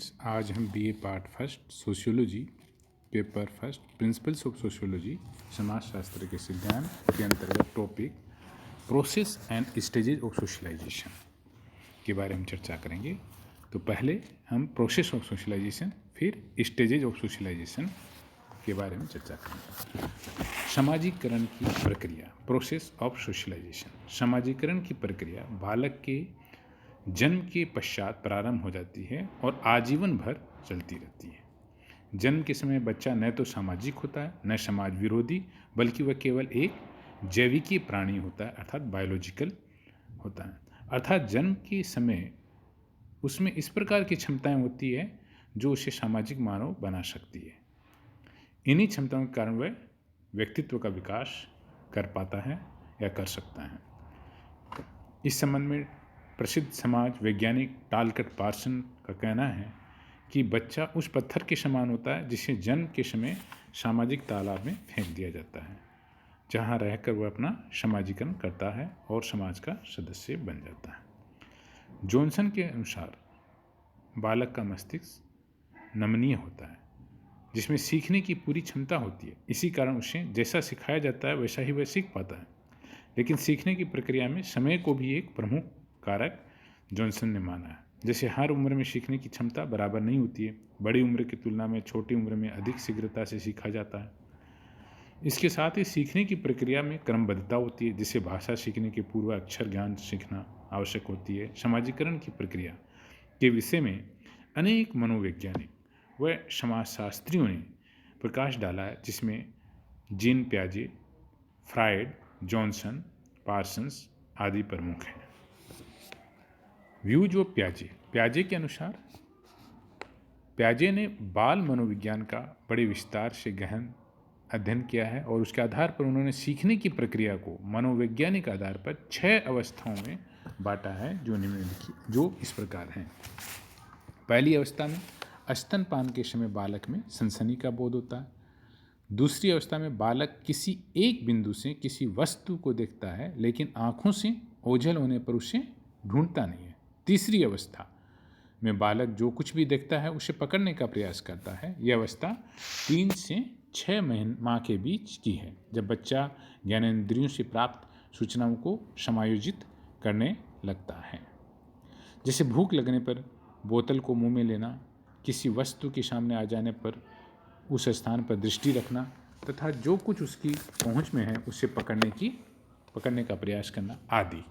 Students, आज हम BA part first sociology paper first principles of sociology समाजशास्त्र के सिद्धांत के अंतर्गत topic process and stages of socialization के बारे में चर्चा करेंगे। तो पहले हम प्रोसेस ऑफ सोशलाइजेशन फिर स्टेजेज ऑफ सोशलाइजेशन के बारे में चर्चा करेंगे। सामाजिकरण की प्रक्रिया, प्रोसेस ऑफ सोशलाइजेशन। सामाजिकरण की प्रक्रिया बालक के जन्म के पश्चात प्रारंभ हो जाती है और आजीवन भर चलती रहती है। जन्म के समय बच्चा न तो सामाजिक होता है न समाज विरोधी, बल्कि वह केवल एक जैविकीय प्राणी होता है, अर्थात बायोलॉजिकल होता है। अर्थात जन्म के समय उसमें इस प्रकार की क्षमताएं होती है जो उसे सामाजिक मानव बना सकती है। इन्हीं क्षमताओं के कारण वह व्यक्तित्व का विकास कर पाता है या कर सकता है। इस संबंध में प्रसिद्ध समाज वैज्ञानिक टालकट पार्सन का कहना है कि बच्चा उस पत्थर के समान होता है जिसे जन्म के समय सामाजिक तालाब में फेंक दिया जाता है, जहां रहकर वह अपना सामाजिकरण करता है और समाज का सदस्य बन जाता है। जॉनसन के अनुसार बालक का मस्तिष्क नमनीय होता है, जिसमें सीखने की पूरी क्षमता होती है। इसी कारण उसे जैसा सिखाया जाता है वैसा ही वह सीख पाता है। लेकिन सीखने की प्रक्रिया में समय को भी एक प्रमुख कारक जॉनसन ने माना है। जैसे हर उम्र में सीखने की क्षमता बराबर नहीं होती है, बड़ी उम्र की तुलना में छोटी उम्र में अधिक शीघ्रता से सीखा जाता है। इसके साथ ही सीखने की प्रक्रिया में क्रमबद्धता होती है, जिससे भाषा सीखने के पूर्व अक्षर ज्ञान सीखना आवश्यक होती है। सामाजिकरण की प्रक्रिया के विषय में अनेक मनोवैज्ञानिक व समाजशास्त्रियों ने प्रकाश डाला है, जिसमें जीन प्याजे, फ्रायड, जॉनसन, पार्सन्स आदि प्रमुख हैं। व्यूज ऑफ प्याजे के अनुसार प्याजे ने बाल मनोविज्ञान का बड़े विस्तार से गहन अध्ययन किया है और उसके आधार पर उन्होंने सीखने की प्रक्रिया को मनोवैज्ञानिक आधार पर 6 अवस्थाओं में बांटा है, जो इस प्रकार हैं। पहली अवस्था में स्तनपान के समय बालक में सनसनी का बोध होता है। दूसरी अवस्था में बालक किसी एक बिंदु से किसी वस्तु को देखता है, लेकिन आँखों से ओझल होने पर उसे ढूंढता नहीं है। तीसरी अवस्था में बालक जो कुछ भी देखता है उसे पकड़ने का प्रयास करता है। यह अवस्था 3 से 6 माह के बीच की है, जब बच्चा ज्ञानेंद्रियों से प्राप्त सूचनाओं को समायोजित करने लगता है। जैसे भूख लगने पर बोतल को मुंह में लेना, किसी वस्तु के सामने आ जाने पर उस स्थान पर दृष्टि रखना तथा जो कुछ उसकी पहुंच में है उसे पकड़ने का प्रयास करना आदि।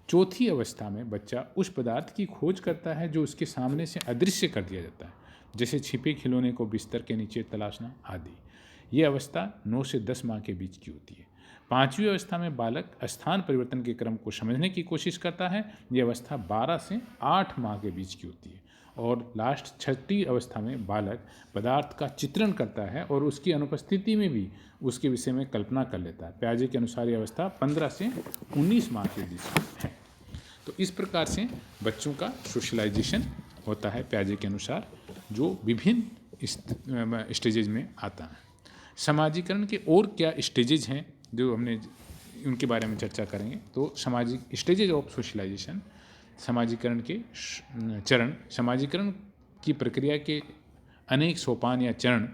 चौथी अवस्था में बच्चा उस पदार्थ की खोज करता है जो उसके सामने से अदृश्य कर दिया जाता है, जैसे छिपे खिलौने को बिस्तर के नीचे तलाशना आदि। ये अवस्था 9 से 10 माह के बीच की होती है। पांचवी अवस्था में बालक स्थान परिवर्तन के क्रम को समझने की कोशिश करता है। ये अवस्था 12 से 8 माह के बीच की होती है। और लास्ट छठी अवस्था में बालक पदार्थ का चित्रण करता है और उसकी अनुपस्थिति में भी उसके विषय में कल्पना कर लेता है। प्याजे के अनुसार यह अवस्था 15 से 19 माह के बीच में है। तो इस प्रकार से बच्चों का सोशलाइजेशन होता है प्याजे के अनुसार, जो विभिन्न स्टेजेज में आता है। समाजीकरण के और क्या स्टेजेज हैं जो हमने उनके बारे में चर्चा करेंगे। तो सामाजिक स्टेजेज ऑफ सोशलाइजेशन, समाजीकरण के चरण। समाजीकरण की प्रक्रिया के अनेक सोपान या चरण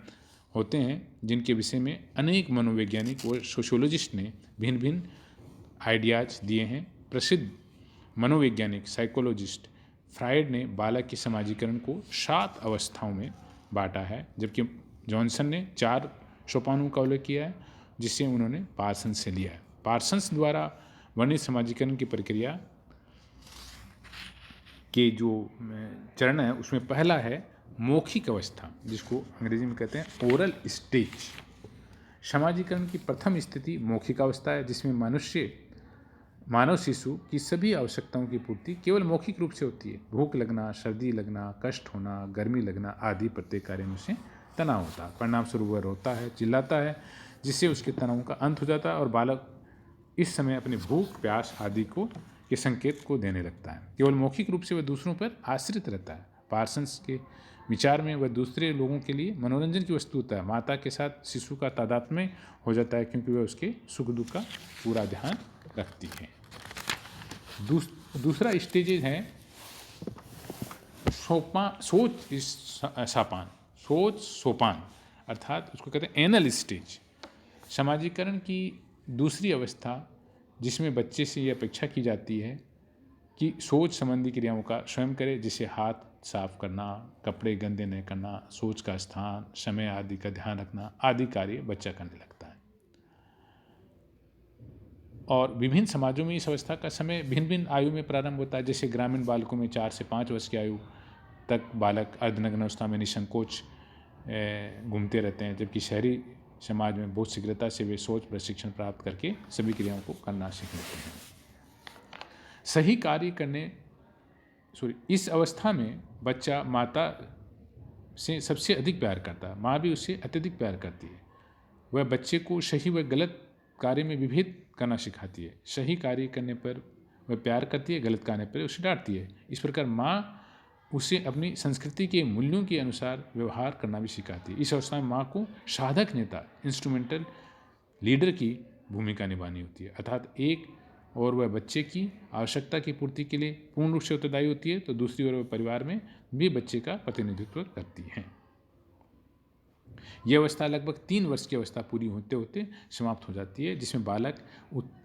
होते हैं, जिनके विषय में अनेक मनोवैज्ञानिक और सोशियोलॉजिस्ट ने भिन्न भिन्न आइडियाज दिए हैं। प्रसिद्ध मनोवैज्ञानिक साइकोलॉजिस्ट फ्रायड ने बालक के समाजीकरण को 7 अवस्थाओं में बांटा है, जबकि जॉनसन ने 4 सोपानों का उल्लेख किया है, जिसे उन्होंने पार्सन्स से लिया है। पार्सन्स द्वारा वर्णित समाजीकरण की प्रक्रिया के जो चरण है उसमें पहला है मौखिक अवस्था, जिसको अंग्रेजी में कहते हैं ओरल स्टेज। समाजीकरण की प्रथम स्थिति मौखिक अवस्था है, जिसमें मानव शिशु की सभी आवश्यकताओं की पूर्ति केवल मौखिक रूप से होती है। भूख लगना, सर्दी लगना, कष्ट होना, गर्मी लगना आदि प्रत्येक कार्य में से तनाव होता है। परिणाम स्वरूप वह रोता है, चिल्लाता है, जिससे उसके तनाव का अंत हो जाता है और बालक इस समय अपने भूख, प्यास आदि के संकेत को देने लगता है। केवल मौखिक रूप से वह दूसरों पर आश्रित रहता है। पार्सन्स के विचार में वह दूसरे लोगों के लिए मनोरंजन की वस्तु होता है। माता के साथ शिशु का तादात्म्य हो जाता है, क्योंकि वह उसके सुख दुख का पूरा ध्यान रखती है। दूसरा स्टेजेज है सोच सोपान अर्थात उसको कहते हैं एनल स्टेज। समाजीकरण की दूसरी अवस्था जिसमें बच्चे से ये अपेक्षा की जाती है कि सोच संबंधी क्रियाओं का स्वयं करे, जैसे हाथ साफ करना, कपड़े गंदे नहीं करना, सोच का स्थान, समय आदि का ध्यान रखना आदि कार्य बच्चा करने लगता है। और विभिन्न समाजों में इस अवस्था का समय भिन्न भिन्न आयु में प्रारंभ होता है। जैसे ग्रामीण बालकों में 4 से 5 वर्ष की आयु तक बालक अर्धनग्न अवस्था में निसंकोच घूमते रहते हैं, जबकि शहरी समाज में बहुत शीघ्रता से वे सोच प्रशिक्षण प्राप्त करके सभी क्रियाओं को करना सीख लेते हैं। सही कार्य करने इस अवस्था में बच्चा माता से सबसे अधिक प्यार करता है, माँ भी उससे अत्यधिक प्यार करती है। वह बच्चे को सही व गलत कार्य में विभेद करना सिखाती है। सही कार्य करने पर वह प्यार करती है, गलत करने पर उसे डांटती है। इस प्रकार माँ उसे अपनी संस्कृति के मूल्यों के अनुसार व्यवहार करना भी सिखाती है। इस अवस्था में माँ को साधक नेता, इंस्ट्रूमेंटल लीडर की भूमिका निभानी होती है, अर्थात एक और वह बच्चे की आवश्यकता की पूर्ति के लिए पूर्ण रूप से उत्तरदायी होती है, तो दूसरी ओर वह परिवार में भी बच्चे का प्रतिनिधित्व करती है। यह अवस्था लगभग 3 वर्ष की अवस्था पूरी होते होते समाप्त हो जाती है, जिसमें बालक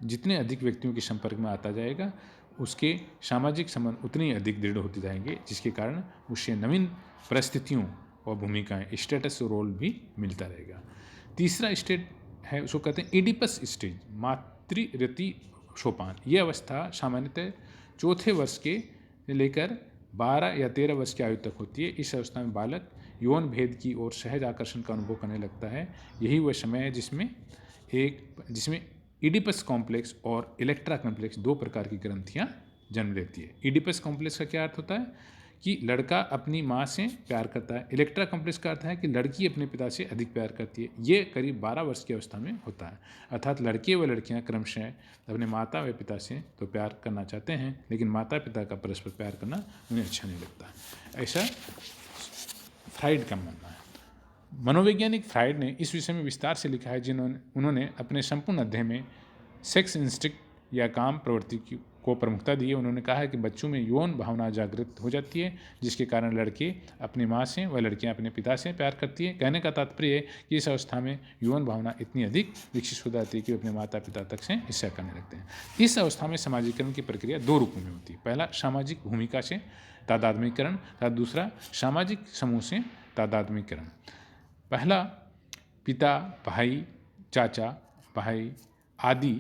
जितने अधिक व्यक्तियों के संपर्क में आता जाएगा उसके सामाजिक संबंध उतने ही अधिक दृढ़ होते जाएंगे, जिसके कारण उससे नवीन परिस्थितियों और भूमिकाएं, स्टेटस और रोल भी मिलता रहेगा। तीसरा स्टेज है, उसको कहते हैं एडिपस स्टेज, मातृरति सोपान। यह अवस्था सामान्यतः चौथे वर्ष के लेकर 12 या 13 वर्ष की आयु तक होती है। इस अवस्था में बालक यौन भेद की ओर सहज आकर्षण का अनुभव करने लगता है। यही वह समय है जिसमें इडिपस कॉम्प्लेक्स और इलेक्ट्रा कॉम्प्लेक्स 2 प्रकार की ग्रंथियां जन्म लेती है। इडिपस कॉम्प्लेक्स का क्या अर्थ होता है कि लड़का अपनी माँ से प्यार करता है। इलेक्ट्रा कॉम्प्लेक्स का अर्थ है कि लड़की अपने पिता से अधिक प्यार करती है। ये करीब 12 वर्ष की अवस्था में होता है, अर्थात लड़के व लड़कियाँ क्रमशः अपने माता व पिता से तो प्यार करना चाहते हैं, लेकिन माता पिता का परस्पर प्यार करना उन्हें अच्छा नहीं लगता। ऐसा फ्राइड का मानना है। मनोवैज्ञानिक फ्राइड ने इस विषय में विस्तार से लिखा है, उन्होंने अपने संपूर्ण अध्ययन में सेक्स इंस्टिंक्ट या काम प्रवृत्ति को प्रमुखता दी है। उन्होंने कहा है कि बच्चों में यौन भावना जागृत हो जाती है, जिसके कारण लड़के अपनी माँ से व लड़कियाँ अपने पिता से प्यार करती है। कहने का तात्पर्य है कि इस अवस्था में यौन भावना इतनी अधिक विकसित हो जाती है कि वे अपने माता पिता तक से ईर्ष्या करने लगते हैं। इस अवस्था में समाजीकरण की प्रक्रिया 2 रूपों में होती है। पहला सामाजिक भूमिका से तादात्म्यकरण तथा दूसरा सामाजिक समूह से तादात्म्यकरण। पहला पिता, भाई, चाचा, भाई आदि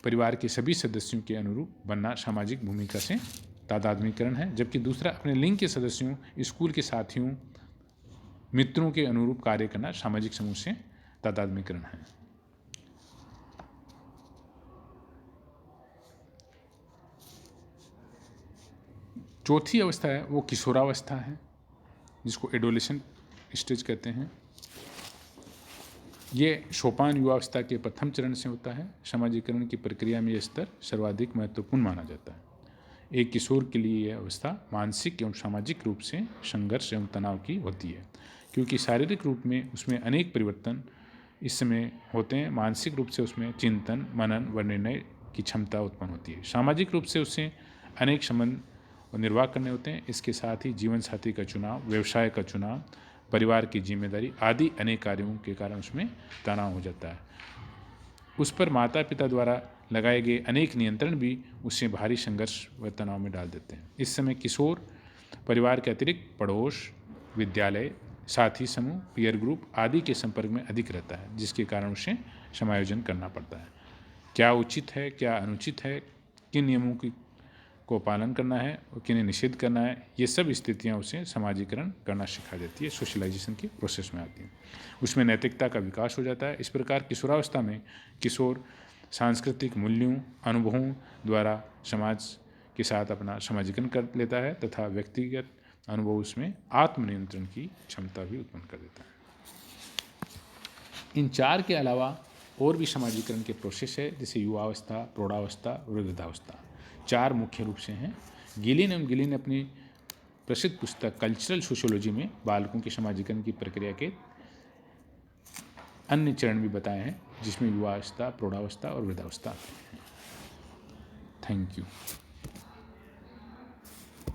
परिवार के सभी सदस्यों के अनुरूप बनना सामाजिक भूमिका से तादात्म्यकरण है, जबकि दूसरा अपने लिंग के सदस्यों, स्कूल के साथियों, मित्रों के अनुरूप कार्य करना सामाजिक समूह से तादात्म्यकरण है। चौथी अवस्था है वो किशोरावस्था है, जिसको एडोलेसेंट स्टेज कहते हैं। ये सोपान युवावस्था के प्रथम चरण से होता है। समाजीकरण की प्रक्रिया में यह स्तर सर्वाधिक महत्वपूर्ण माना जाता है। एक किशोर के लिए यह अवस्था मानसिक एवं सामाजिक रूप से संघर्ष एवं तनाव की होती है, क्योंकि शारीरिक रूप में उसमें अनेक परिवर्तन इस समय होते हैं। मानसिक रूप से उसमें चिंतन, मनन व निर्णय की क्षमता उत्पन्न होती है। सामाजिक रूप से उससे अनेक संबंध और निर्वाह करने होते हैं। इसके साथ ही जीवन साथी का चुनाव, व्यवसाय का चुनाव, परिवार की जिम्मेदारी आदि अनेक कार्यों के कारण उसमें तनाव हो जाता है। उस पर माता पिता द्वारा लगाए गए अनेक नियंत्रण भी उससे भारी संघर्ष व तनाव में डाल देते हैं। इस समय किशोर परिवार के अतिरिक्त पड़ोस, विद्यालय, साथी समूह, पीयर ग्रुप आदि के संपर्क में अधिक रहता है, जिसके कारण उसे समायोजन करना पड़ता है। क्या उचित है, क्या अनुचित है, किन नियमों को पालन करना है और किन्हें निषेध करना है, ये सब स्थितियाँ उसे समाजीकरण करना सिखा देती है, सोशलाइजेशन की प्रोसेस में आती है। उसमें नैतिकता का विकास हो जाता है। इस प्रकार किशोरावस्था में किशोर सांस्कृतिक मूल्यों, अनुभवों द्वारा समाज के साथ अपना समाजीकरण कर लेता है तथा व्यक्तिगत अनुभव उसमें आत्मनियंत्रण की क्षमता भी उत्पन्न कर देता है। इन 4 के अलावा और भी समाजीकरण के प्रोसेस है, जैसे युवावस्था, प्रौढ़ावस्था, वृद्धावस्था। 4 मुख्य रूप से हैं। गिलिन अपनी प्रसिद्ध पुस्तक कल्चरल सोशियोलॉजी में बालकों के समाजीकरण की प्रक्रिया के अन्य चरण भी बताए हैं, जिसमें युवावस्था, प्रौढ़ावस्था और वृद्धावस्था आते हैं। Thank you.